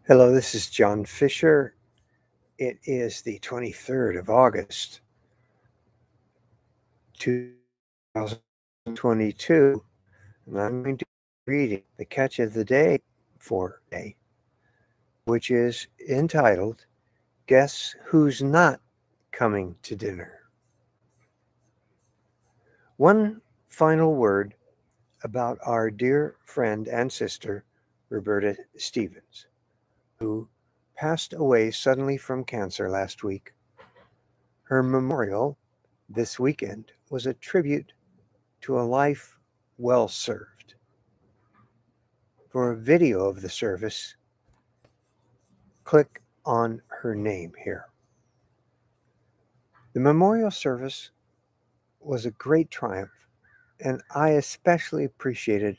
Hello, this is John Fisher. It is the 23rd of August, 2022, and I'm going to be reading the catch of the day for today, which is entitled, Guess Who's Not Coming to Dinner? One final word about our dear friend and sister, Roberta Stevens, who passed away suddenly from cancer last week. Her memorial this weekend was a tribute to a life well served. For a video of the service, click on her name here. The memorial service was a great triumph, and I especially appreciated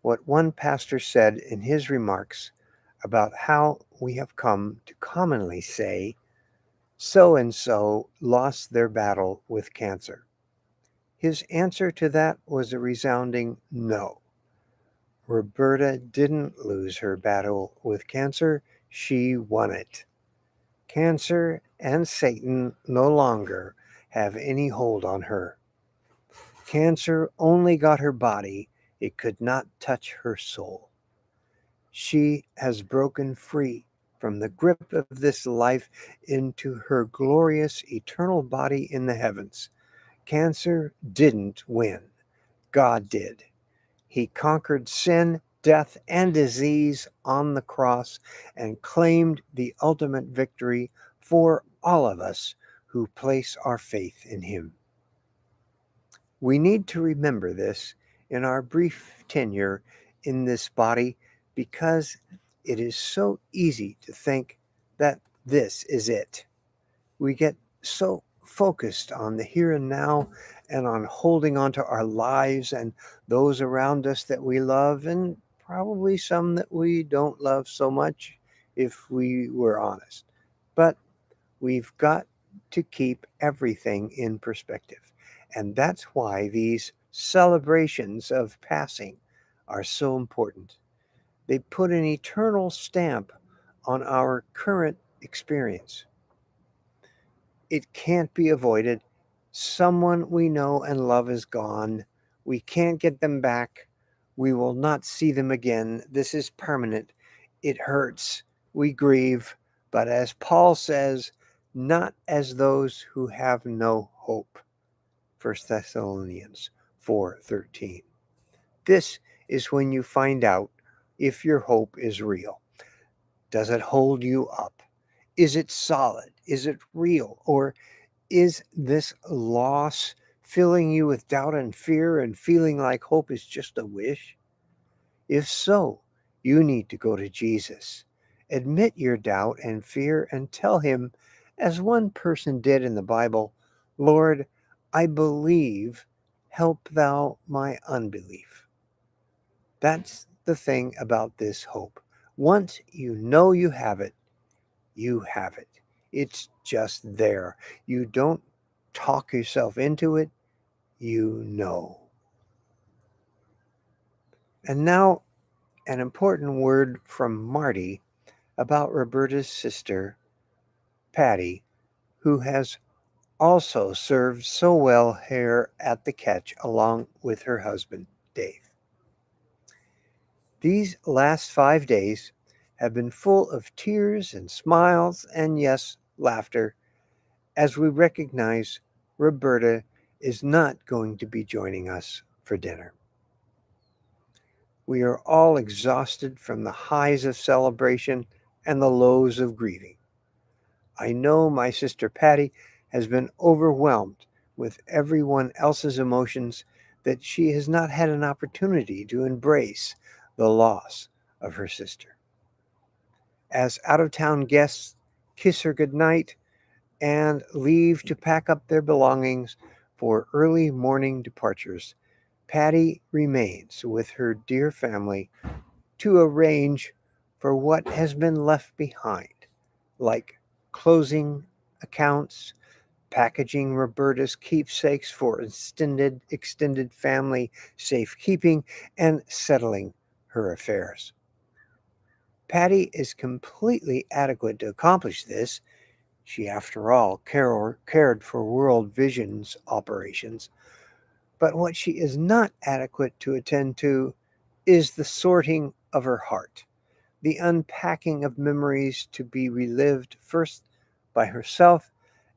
what one pastor said in his remarks about how we have come to commonly say, so and so lost their battle with cancer. His answer to that was a resounding no. Roberta didn't lose her battle with cancer, she won it. Cancer and Satan no longer have any hold on her. Cancer only got her body, it could not touch her soul. She has broken free from the grip of this life into her glorious eternal body in the heavens. Cancer didn't win, God did. He conquered sin, death, and disease on the cross and claimed the ultimate victory for all of us who place our faith in him. We need to remember this in our brief tenure in this body because it is so easy to think that this is it. We get so focused on the here and now and on holding on to our lives and those around us that we love, and probably some that we don't love so much if we were honest. But we've got to keep everything in perspective. And that's why these celebrations of passing are so important. They put an eternal stamp on our current experience. It can't be avoided. Someone we know and love is gone. We can't get them back. We will not see them again. This is permanent. It hurts. We grieve. But as Paul says, not as those who have no hope. 1 Thessalonians 4:13. This is when you find out if your hope is real. Does it hold you up? Is it solid? Is it real? Or is this loss filling you with doubt and fear and feeling like hope is just a wish? If so, you need to go to Jesus. Admit your doubt and fear and tell him, as one person did in the Bible, Lord, I believe, help thou my unbelief. That's the thing about this hope. Once you know you have it, you have it. It's just there. You don't talk yourself into it, you know. And now, an important word from Marty about Roberta's sister, Patty, who has also served so well here at the catch along with her husband, Dave. These last 5 days have been full of tears and smiles and, yes, laughter as we recognize Roberta is not going to be joining us for dinner. We are all exhausted from the highs of celebration and the lows of grieving. I know my sister Patty has been overwhelmed with everyone else's emotions that she has not had an opportunity to embrace the loss of her sister. As out of town guests kiss her goodnight and leave to pack up their belongings for early morning departures, Patty remains with her dear family to arrange for what has been left behind, like closing accounts, packaging Roberta's keepsakes for extended family safekeeping, and settling her affairs. Patty is completely adequate to accomplish this. She, after all, cared for World Vision's operations. But what she is not adequate to attend to is the sorting of her heart, the unpacking of memories to be relived first by herself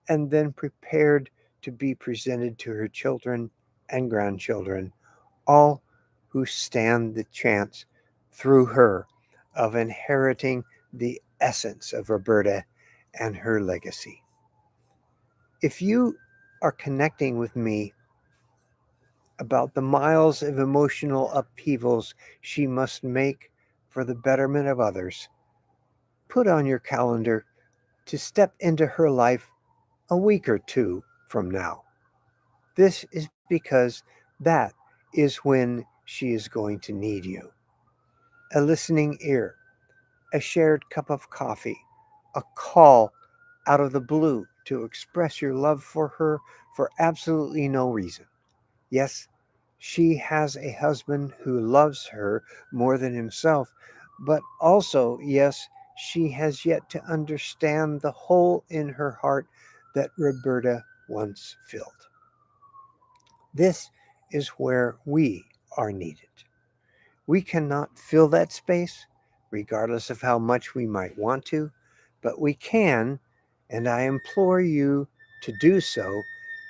and then prepared to be presented to her children and grandchildren, all who stand the chance through her of inheriting the essence of Roberta and her legacy. If you are connecting with me about the miles of emotional upheavals she must make for the betterment of others, put on your calendar to step into her life a week or two from now. This is because that is when she is going to need you. A listening ear, a shared cup of coffee, a call out of the blue to express your love for her for absolutely no reason. Yes, she has a husband who loves her more than himself, but also, yes, she has yet to understand the hole in her heart that Roberta once filled. This is where we are needed. We cannot fill that space, regardless of how much we might want to, but we can, and I implore you to do so,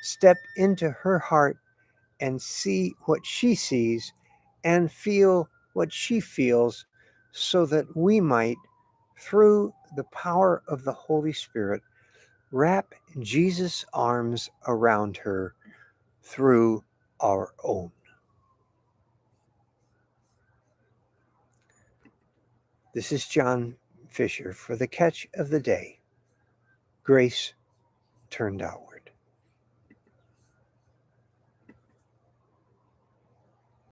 step into her heart and see what she sees and feel what she feels so that we might, through the power of the Holy Spirit, wrap Jesus' arms around her through our own. This is John Fisher for the Catch of the Day. Grace turned outward.